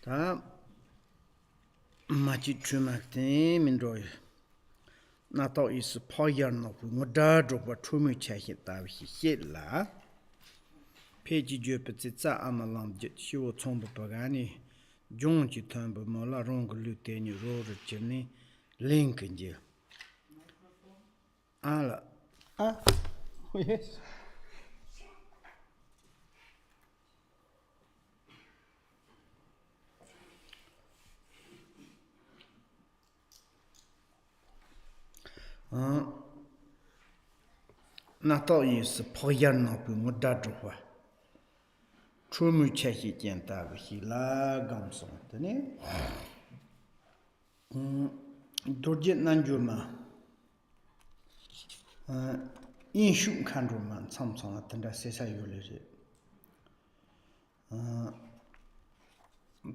다 마치 주막대 민로이 나도 있어 파이어노 뭐다도 뭐 투미 차히다 히힐라 페이지 주베자 아말람 쇼 총부 바가니 종지 탐부 몰라 롱글 루테니 로르 쳔니 링크인지 알아 yes 나도 있어 파이어노 뭐다도 와 trumu chahi jenta hila gamsong tane dorjet nanjuma inshu khandruma samsong tanda sesa yole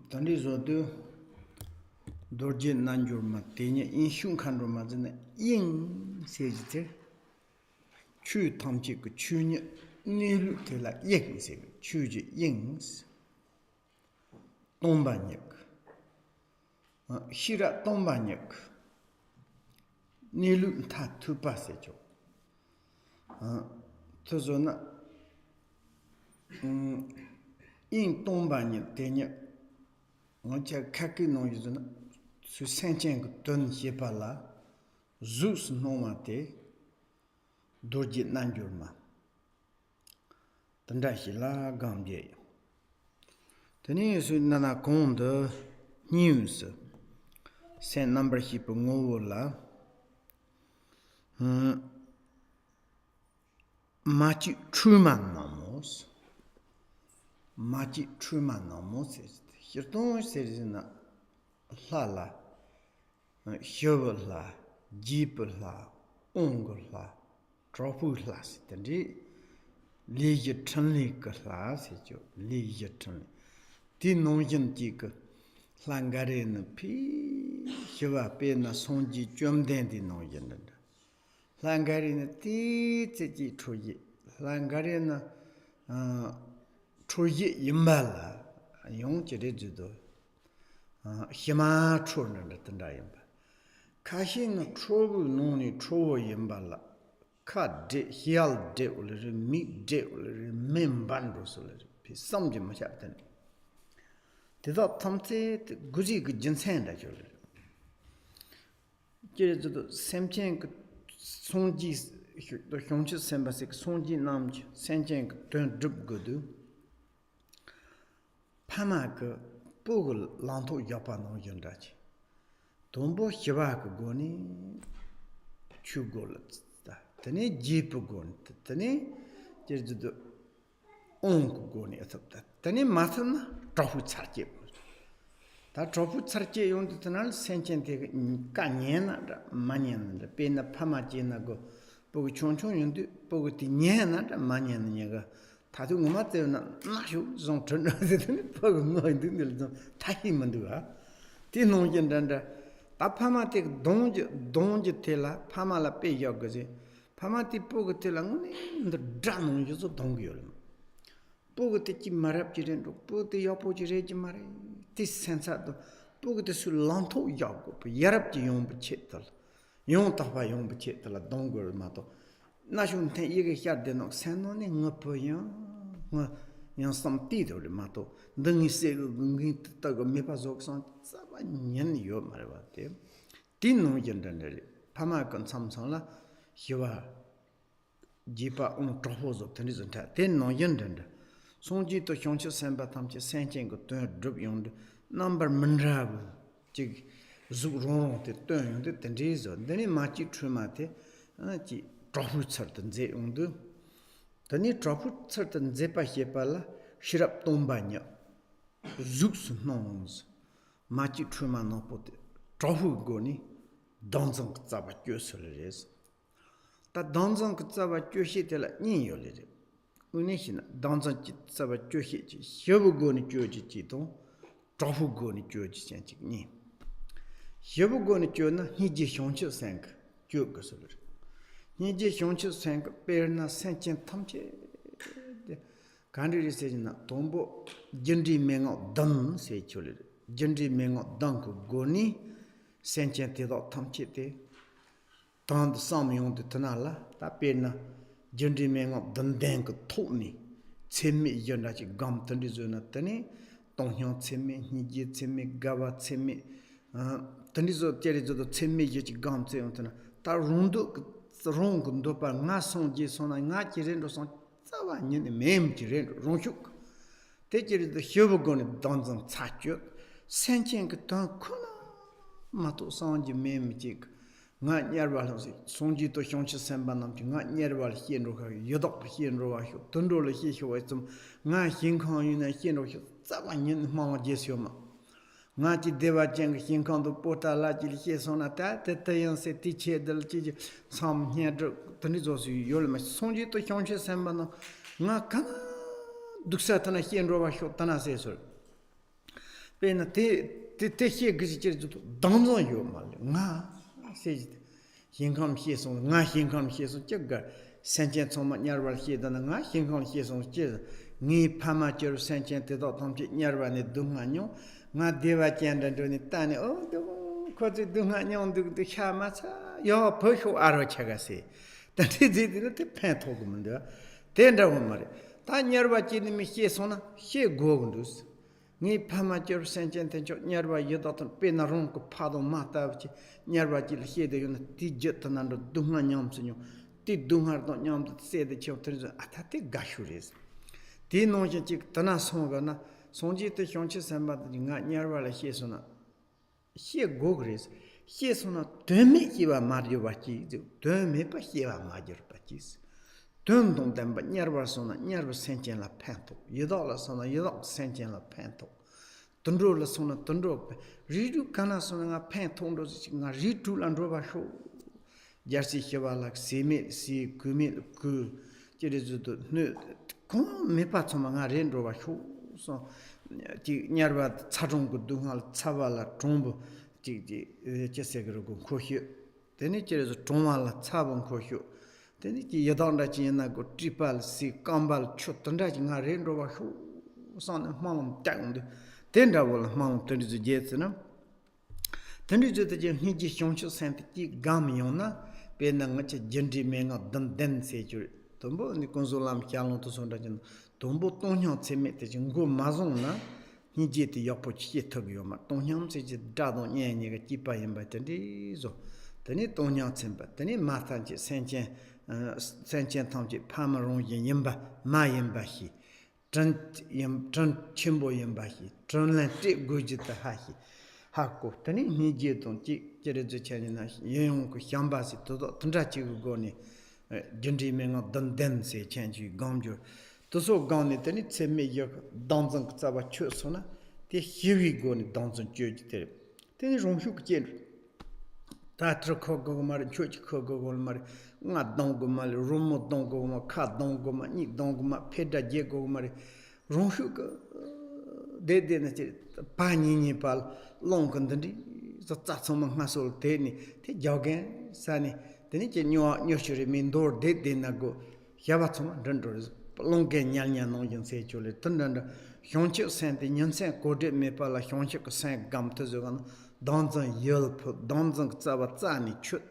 tandi zodu dorjet nanjuma tenya inshu khandruma zene yin sejite chu tamchi ku chunya nilu tela yin sege 추지 잉스 동반역 히라 동반역 니루 다 투바세죠 저저나 잉 동반역 되냐 어제 카키 노이즈나 수생쟁 돈 예발라 주스 노마테 도지 난줄마 단다실라 감제 테니스 나나 콘드 뉴스 센 넘버 히프 ngola 마치 트루만 나모스 히르동 세리나 라라 히어블라 지블라 옹글라 트로플라스 텐디 리제 천리 클라스죠 리제 천리 디노진 지그 랑가레는 피 히와 베나 송지 좀된디 노진다 랑가레는 티지지 초이 랑가레는 초이 임발라 용지레지도 히마 초는 던다임바 카신 초부 노니 초워 임발라 카데 히알데 올레 미데 올레 멤반도 솔레 피 섬지 마샤든 대다 탐체 구지 그 진센다 줄 제도 샘첸 그 송지 또 형치 샘바세 송지 남지 센첸 그돈 줍거두 파마 그 보글 란토 야파노 연다지 돈보 히바 그 고니 추골 tene jeep gon tene jeju on goni asapta tene masana trofu charje ta trofu charje yond tanal senchente kanyena da manyen da pena phamaje na go bogu chonchon yond bogu ti nyena da manyen nyega 다도 음악대나 나쇼 좀 전화되더니 보고 뭐 있는데 좀 타이먼도가 뒤농견단다 파마티 동지 텔라 파마라 빼여 거지 파마티 보고 텔랑은 드라노 요소 동기요 보고 때지 말합지는 보고 여포지레지 말해 티 센사도 보고 때수 란토 야고 야랍지 용부치들 용타바 용부치들 동걸 마도 나중에 이게 해야 되는 생노네 ngop요 yang samtido le mato dangi se ngi tago me pasokson saba nyen yo marwate tinu yendandele pama kan samsangla hiwa jipa trofozo tenizanta ten no yendanda sonji to hyongche semba tamche senchen go to drop yond number mandrabu ji zurong te to yond tenjizo deni machi trumate ji trofu certain ze undu tani trofu certain ze pa hepala shirap tombanya zuks nons machi truma no pot trofu goni donzong tsaba kyosoles ta donzong tsaba kyoshi tela ni yolere unishina donzong tsaba kyoshi ji hyobu goni kyoji ji don trofu goni kyoji chanchi ni hyobu goni kyona hiji hyongche sank kyo gosolere 니제 형치 생 베르나 센첸 탐체 간리리 세지나 돈보 진리 맹어 던 세초리 Jindri mengo dunk goni, sentient dot tamchite, tand some young the tanala, tapena, Jindri mengo dandank toni, Timmy yonachi gum tandizuna tani, Donghyong Timmy, Niji Timmy, Gava Timmy, Tandizo Terizo the Timmy Yachi gum Tiantana, Ta rundu rong dopa nason jisona, Naki rendo son, Sava yin mem jirendo, Ronchuk. Take it the Hugo Donzon Tatchuk, Sentient Don Kuna Mato Sanji Memjik, not Yerval, Sonji to Shoncha Sambanam, not Yerval Hienro, Yodok Hienro, Tundol Hishoism, not Hinkon in a Hienro, Savanyan Mama Jesioma. Nati Deva Jang Hinkon the Porta Laji Hiesonata, the Tayan se teacher del Chiji, some here Tanizos Yolma, Sonji to Shoncha Sambanam, not Kana. Duksatana hienro washo tana sesor. Pena te hie gisi danzon yo mal. Nga sejit. Hinkam hieson, nga hinkam hieson jaga. Sentient soma nyarwal hiedana nga hinkam hieson jez. Ni pama jeru sentient te dot tomje nyarwa ne dunganyo. Nga deva jenda doni tani oh kozi dunganyo du hamacha. Yo posho aro chagase. Tati zidina te pen togumanda. Tenda wamare. Ta nyarwa chini mi xie sona, xie gogundus. Ni pama jor senchen tencho nyarwa yodatan pena ronko pado mata avchi, nyarwa chili xie de yona ti jetanando dunga nyamsinyo, ti dungar do nyamdo sede chio tenzo, ata te gashures. Ti nonchen chik tana songa na, sonji te xionchi samba nga nyarwa la xie sona, xie gogres, xie sona dome xiwa marjo bachi, dome pa xiwa marjo bachis. Dundong demba nyarwa sona nyarwa senchen la pento. Yedok la sona yedok senchen la pento. Tundro la sona tundro pe. Ridu kana sona nga pento ndo nga ridu la ndroba sho. Jarsi hewa la seme si kume ku. Jere zudo ne kon me pa tsoma nga ren ndroba sho. So nyarwa tsarong ku dungal tsawa la trombo. Jesegro ku kohyo. Tene jere zu tromwa la tsabong kohyo. Teni ki yadanda chi yana go tripal si kambal chotanda chi nga rendo wa shu san mamam tangde tenda wala mamam tendi zu jetsna tendi zu de ni ji shonchu sent ki gam yona pe na nga che jendi me nga den se ju tombo ni konsolam kyalon to sonda jin tombo tonhyo tseme te jin go mazon na ni ji ti yapo chi tog yo ma tonhyam se ji da don nye ni ga ki pa yamba tendi zo teni tonhyo tsemba teni matan chi senchen Senchen Tomji Pamarong Yimba, Ma Yimbahi, Tran Chimbo Yimbahi, Tranlan Tip Gujita Hahi, Hako, Tani Nijeton, Jerezu Chanina, Yonko Yambasi, Tandachi Goni, Jundi Mengo Danden se Chanji Gomjo, Toso Goni, Tani Tseme Yok, Donzon Tsaba Chusona, the Huey Goni Donzon Judge Terry. Tani Romshuk Jen. Tatra Kogomar, Church Kogomar, not Dongomar, Romo Dongoma, Kat Dongoma, Nick Dongoma, Peda Jegomar, Ronshuk, they didn't Pani Nepal, long contenti, the Tatsoma Hassel Teni, the Jogan, Sani, the Nichi Nursery Mindor, they didn't go, Yavatoma, Dunders, Longan Yanya Noyan Sechule, Tundanda, Hyonchuk sent the Yansen Coded Mepala, Hyonchuk sang Gum Tazogan. Donzon yelp, donzon tsavatsani chut,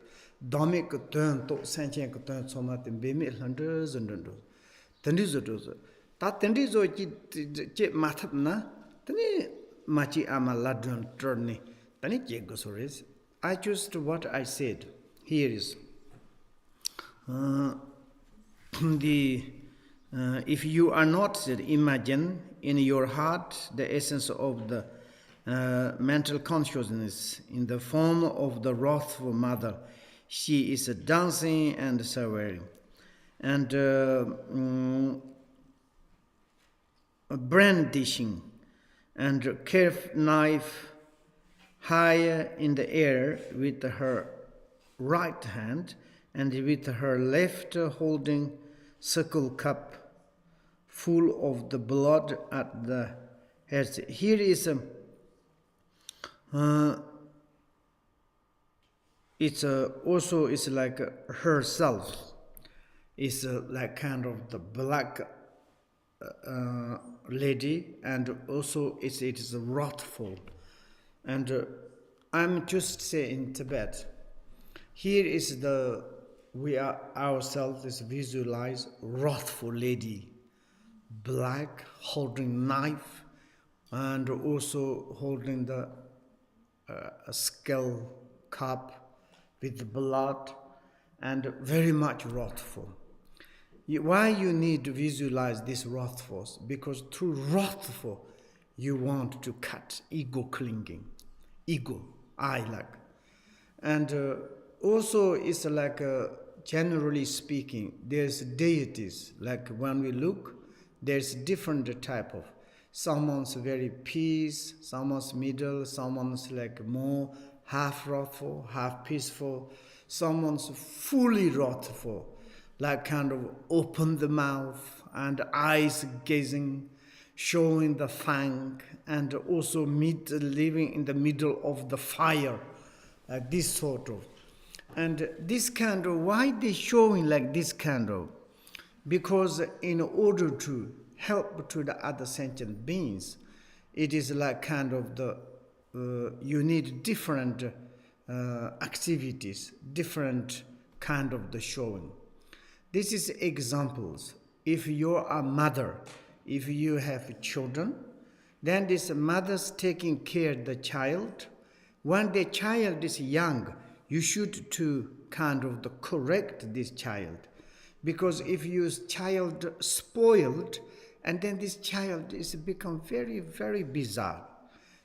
domik turn to senchen turn somat in bemi hundreds and hundreds. Tendizo dozo. That tendizo chip matapna, tani machi amaladron turni, tani jegosores. I choose to what I said. Here is if you are not imagine in your heart the essence of the mental consciousness in the form of the wrathful mother. She is dancing and swearing. And brandishing and curved knife high in the air with her right hand and with her left holding circle cup full of the blood at the head. Here is it's also it's like herself. It's like kind of the black lady, and also it is wrathful. And I'm just saying in Tibet, here is we are ourselves is visualize wrathful lady, black, holding knife, and also holding the a skull cup with blood, and very much wrathful. Why you need to visualize this wrathful? Because through wrathful, you want to cut ego clinging, ego, I like. And also it's like, generally speaking, there's deities, like when we look, there's different type of, someone's very peace, someone's middle, someone's like more half wrathful, half peaceful, someone's fully wrathful, like kind of open the mouth and eyes gazing, showing the fang, and also living in the middle of the fire, this sort of. And this kind of, why they showing like this kind of? Because in order to help to the other sentient beings, it is like kind of you need different activities, different kind of the showing. This is examples. If you are a mother, if you have children, then this mother's taking care of the child. When the child is young, you should to kind of correct this child. Because if your child spoiled, and then this child is become very, very bizarre.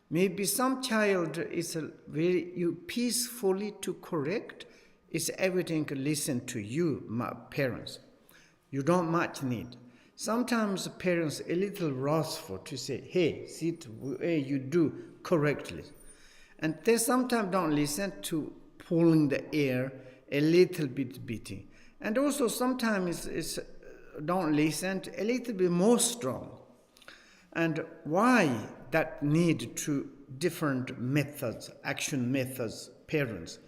Maybe some child is very, you peacefully to correct, is everything listen to you, my parents. You don't much need. Sometimes parents a little wrathful to say, hey, sit, hey, you do correctly. And they sometimes don't listen to pulling the air a little bit beating. And also sometimes it's don't listen a little bit more strong. And why that need to different methods, action methods, parents?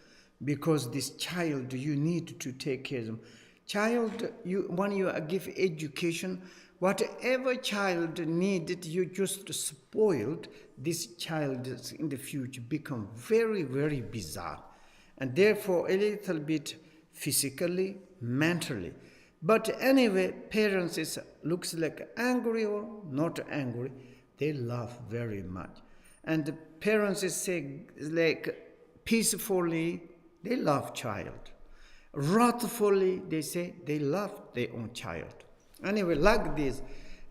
Because this child, you need to take care of them. Child, when you give education, whatever child needed, you just spoiled, this child in the future become very, very bizarre. And therefore a little bit physically, mentally. But anyway, parents looks like angry or not angry, they love very much. And the parents say like peacefully, they love child. Wrathfully, they say they love their own child. Anyway, like this.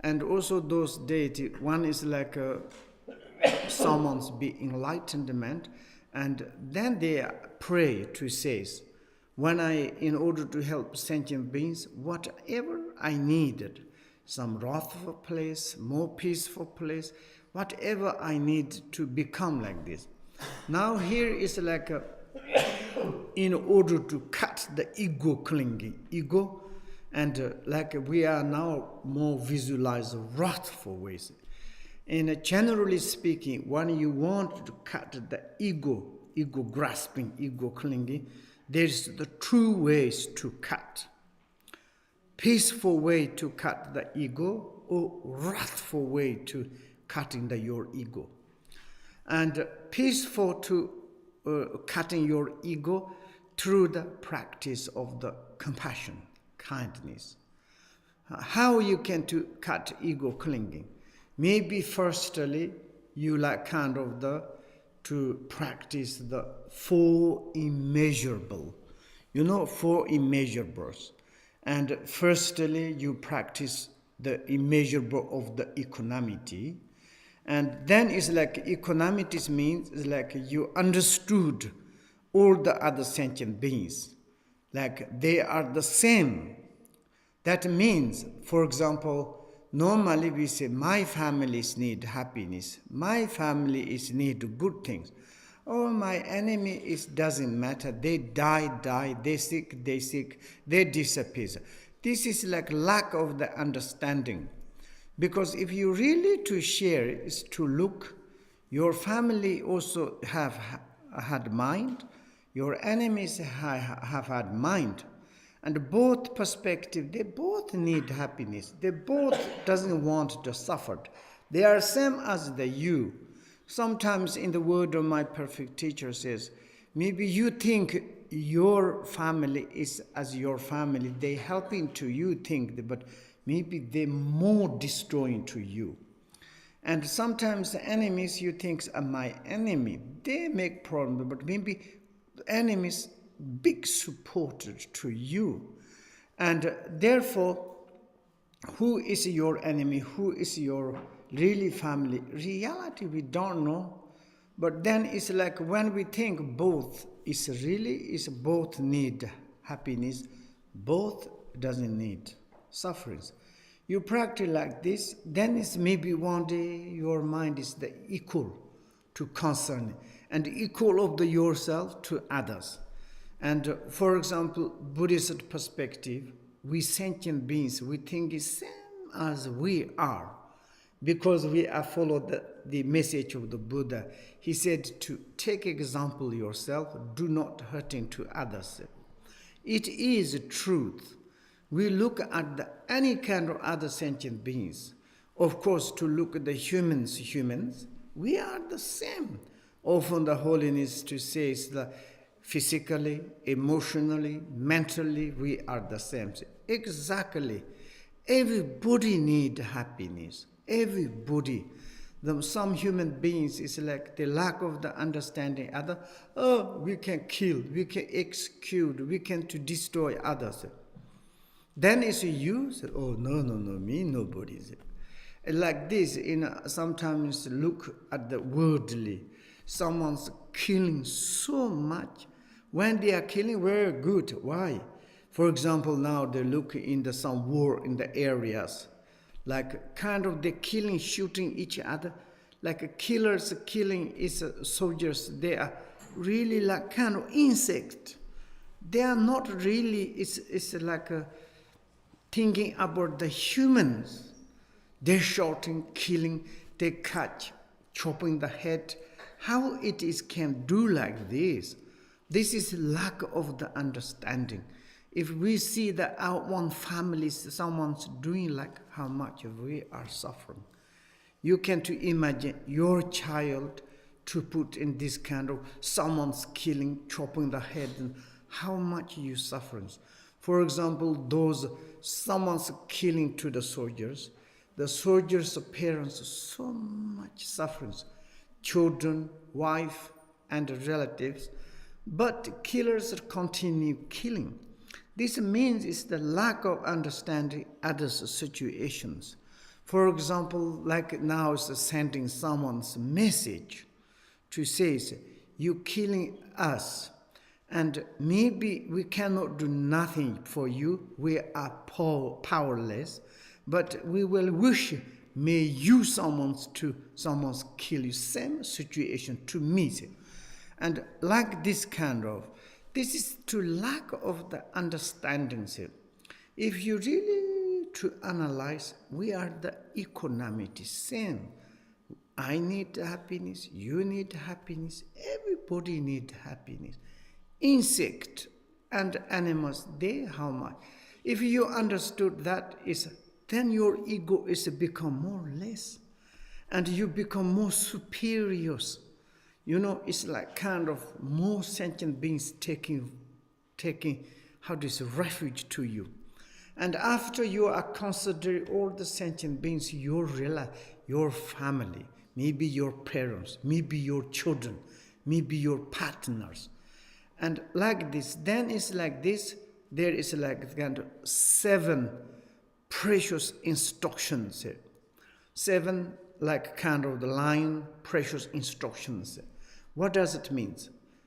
And also those deities, one is like someone's be enlightenment, and then they pray to says, in order to help sentient beings, whatever I needed, some wrathful place, more peaceful place, whatever I need to become like this. Now here is like in order to cut the ego clinging, ego, and like we are now more visualize wrathful ways. And generally speaking, when you want to cut the ego grasping, ego clinging, there's the true ways to cut. Peaceful way to cut the ego, or wrathful way to cutting your ego. And peaceful to cutting your ego through the practice of the compassion, kindness. How you can to cut ego clinging? Maybe firstly, you like kind of to practice the four immeasurable. You know, four immeasurables. And firstly, you practice the immeasurable of the equanimity. And then it's like equanimity means it's like you understood all the other sentient beings. Like they are the same. That means, for example, normally we say, my families need happiness. My family need good things. Oh, my enemy doesn't matter. They die. They sick, they disappear. This is like lack of the understanding. Because if you really to share is to look, your family also have had mind. Your enemies have had mind. And both perspective, they both need happiness. They both doesn't want to suffer. They are same as the you. Sometimes in the word of my perfect teacher says, maybe you think your family is as your family, they helping to you think, but maybe they more destroying to you. And sometimes the enemies you think are my enemy, they make problem, but maybe the enemies big supporter to you. And therefore, who is your enemy? Who is your really family? Reality, we don't know. But then it's like when we think both is both need happiness, both doesn't need sufferings. You practice like this, then it's maybe one day your mind is the equal to concern and equal of the yourself to others. And for example, Buddhist perspective, we sentient beings, we think is same as we are because we have followed the message of the Buddha. He said to take example yourself, do not hurting to others. It is truth. We look at any kind of other sentient beings. Of course, to look at the humans, we are the same. Often the holiness to say is that physically, emotionally, mentally, we are the same. Exactly. Everybody needs happiness. Everybody. Some human beings is like the lack of the understanding other. Oh, we can kill, we can execute, we can to destroy others. Then it's you, oh, no, me, nobody. Like this, sometimes look at the worldly. Someone's killing so much. When they are killing, very good. Why? For example, now they look in some war in the areas. Like kind of they killing, shooting each other. Like killers killing is soldiers. They are really like kind of insect. They are not really, it's like thinking about the humans. They're shooting, killing, they cut, chopping the head. How it is can do like this? This is lack of the understanding. If we see that our one family, someone's doing like how much we are suffering. You can to imagine your child to put in this kind of someone's killing, chopping the head, and how much you suffering. For example, someone's killing to the soldiers parents, so much suffering. Children, wife, and relatives, but killers continue killing. This means it's the lack of understanding others' situations. For example, like now is sending someone's message to say, you killing us, and maybe we cannot do nothing for you, we are powerless, but we will wish may you someone's kill you, same situation to me. And like this kind of, this is to lack of the understanding. If you really to analyze, we are the equanimity, same. I need happiness, you need happiness, everybody need happiness. Insect and animals, they how much? If you understood that is, then your ego is become more less, and you become more superior. It's like kind of more sentient beings taking how this refuge to you. And after you are considering all the sentient beings, your family, maybe your parents, maybe your children, maybe your partners. And like this, then it's like this, there is like kind of 7 precious instructions. 7 like kind of the line, precious instructions. What does it mean?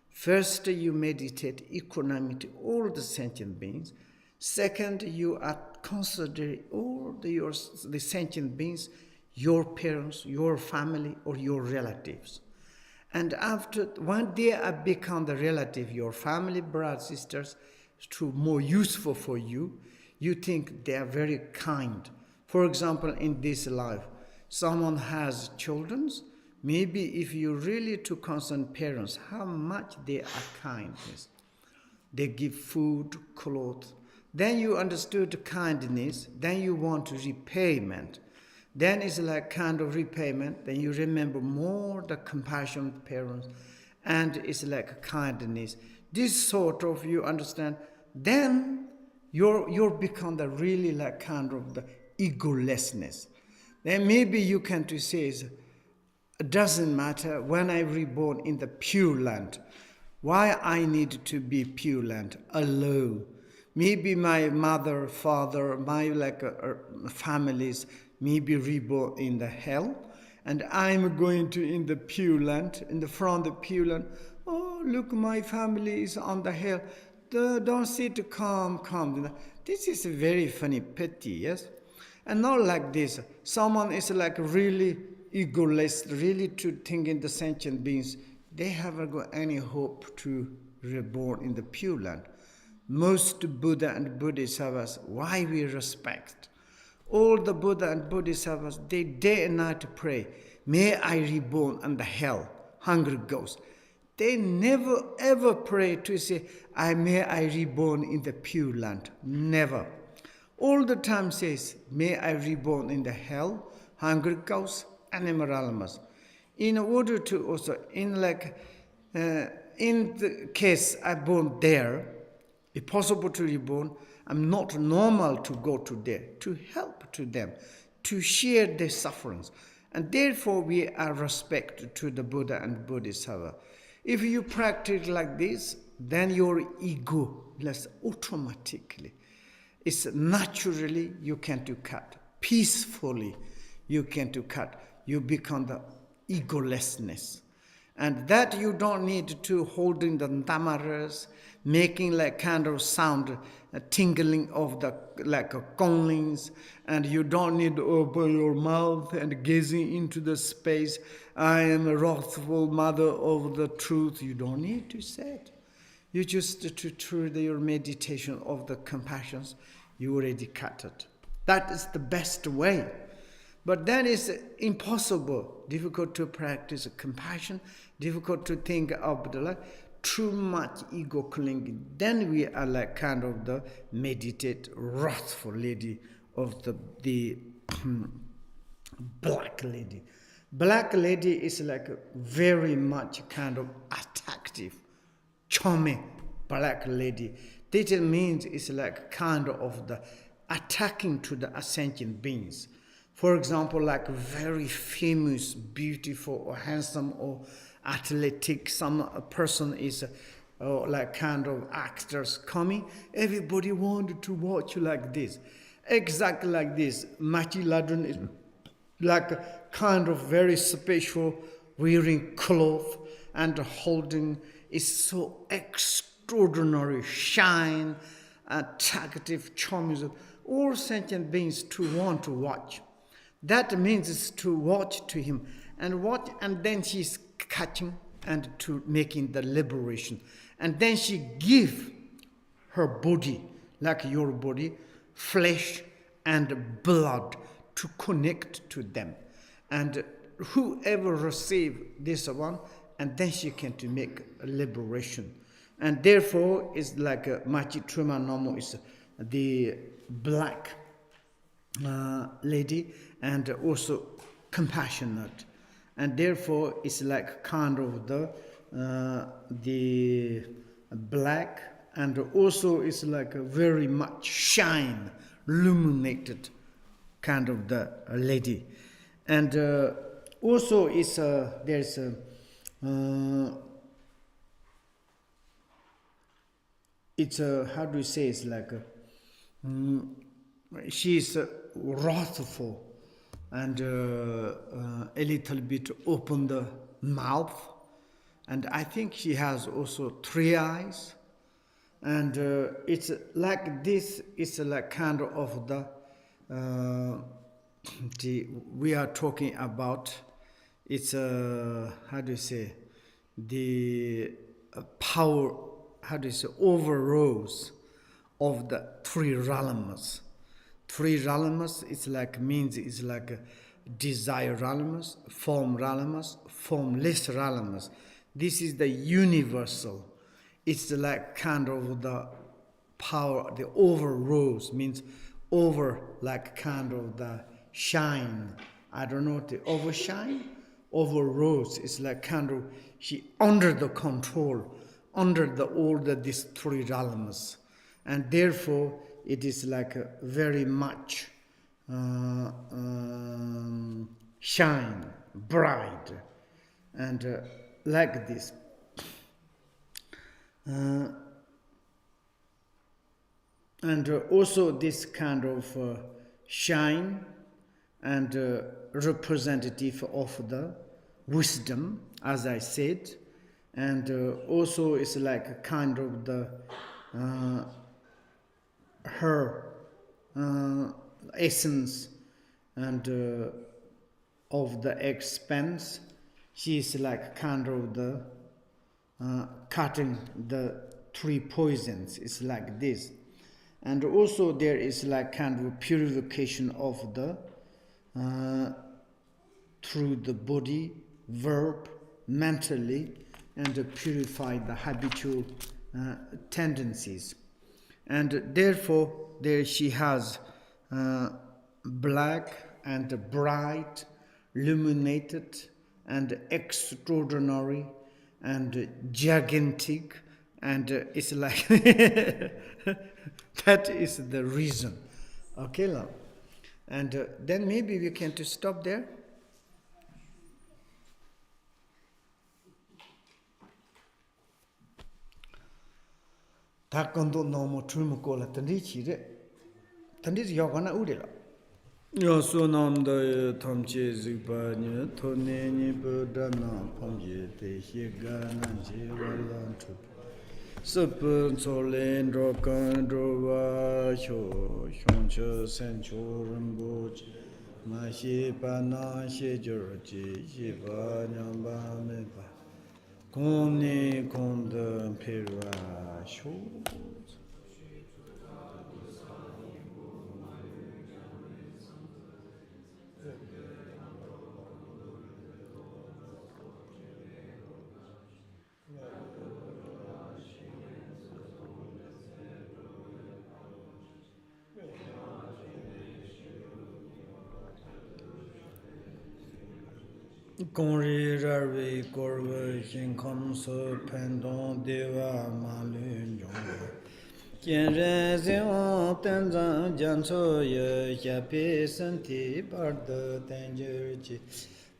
First, you meditate equanimity, all the sentient beings. Second, you are considering all the sentient beings, your parents, your family, or your relatives. And after, when they have become the relative, your family, brothers, sisters, to more useful for you, you think they are very kind. For example, in this life, someone has children. Maybe if you really to concern parents, how much they are kind. They give food, clothes. Then you understood kindness. Then you want repayment. Then it's like kind of repayment. Then you remember more the compassion of the parents, and it's like a kindness. This sort of, you understand. Then you're become the really like kind of the egolessness. Then maybe you can to say is, it doesn't matter when I reborn in the Pure Land. Why I need to be Pure Land alone? Maybe my mother, father, my like families may be reborn in the hell, and I'm going to in the Pure Land, in the front of the Pure Land. Oh, look, my family is on the hell. Don't sit calm. This is a very funny pity, yes? And not like this. Someone is like really egoless, really to think in the sentient beings. They haven't got any hope to reborn in the Pure Land. Most Buddha and Bodhisattvas, why we respect. All the Buddha and Bodhisattvas, they day and night pray, may I reborn in the hell, hungry ghost. They never ever pray to say, may I reborn in the Pure Land. Never. All the time says, may I reborn in the hell, hungry cows, animal realms. In order to also, in the case I born there, if possible to reborn, I'm not normal to go to there, to help to them, to share their sufferings. And therefore we are respect to the Buddha and Bodhisattva. If you practice like this, then your ego less automatically. It's naturally you can to cut. Peacefully you can to cut. You become the egolessness. And that you don't need to holding the tamaras, making like kind of sound, tingling of the like conglings, and you don't need to open your mouth and gazing into the space. I am a wrathful mother of the truth. You don't need to say it. You just through your meditation of the compassions, you already cut it. That is the best way. But then it's impossible, difficult to practice compassion, difficult to think of the like too much ego clinging. Then we are like kind of the meditate wrathful lady of the black lady. Black lady is like very much kind of attractive, charming black lady. That means it's like kind of the attacking to the sentient beings. For example, like very famous, beautiful, or handsome, or athletic, some person is like kind of actors coming. Everybody wanted to watch like this. Exactly like this. Machi Ladron is like a kind of very special, wearing cloth and holding is so extraordinary, shine, attractive, charming. All sentient beings to want to watch. That means it's to watch to him and watch, and then she's catching and to making the liberation. And then she give her body, like your body, flesh and blood to connect to them. And whoever receive this one, and then she can to make a liberation. And therefore, it's like a Machi Truma Nomo is the black lady, and also compassionate, and therefore it's like kind of the black, and also it's like a very much shine, illuminated kind of the lady, and also it's there's a it's a how do you say, it's like a she's wrathful and a little bit open the mouth, and I think she has also 3 eyes, and it's like this. It's like kind of the we are talking about. It's how do you say, the power, how do you say, overrose of the 3 realms. 3 realms, it's like means it's like desire realms, form realms, formless realms. This is the universal. It's like kind of the power, the overrose means over, like kind of the shine. I don't know, the overshine, overrose. It's like kind of she under the control, under the all these three realms, and therefore it is like a very much shine, bright, and like this. And also this kind of shine and representative of the wisdom, as I said, and also it's like a kind of the her essence and of the expanse. She is like kind of the cutting the three poisons. It's like this. And also there is like kind of purification of the through the body, verb, mentally, and purify the habitual tendencies. And therefore there she has black and bright, illuminated and extraordinary and gigantic, and it's like that is the reason. Okay, love. And then maybe we can to stop there. Takondo no mo trum ko la tandi chi de. Tandi yo kana u de la. Yo so nam da tham che zik ba ne to ne ni bu da na pom je te he ga na je wa lan tu. Sapun so len ro kan ro wa sho shong che sen cho Rinpoche ma shi pa na shi jor ji shi ba nyam ba me ba kong ni kong de pe wa sho. Gongri rarvi korve shin kham so pendon deva ma lun jong kien ren zin on ten zang jan so ye ya pe san ti par de ten jer chi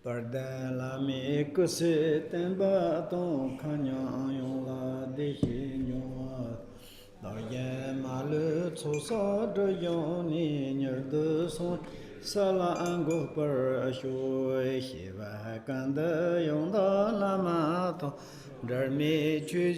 par da la mi ku se ten ba ton khan yang yong la de shi nyong la ye ma le cho sa de yong ni nyer de son Sala ango par shu shiva kanda yong da lama to dar mi chu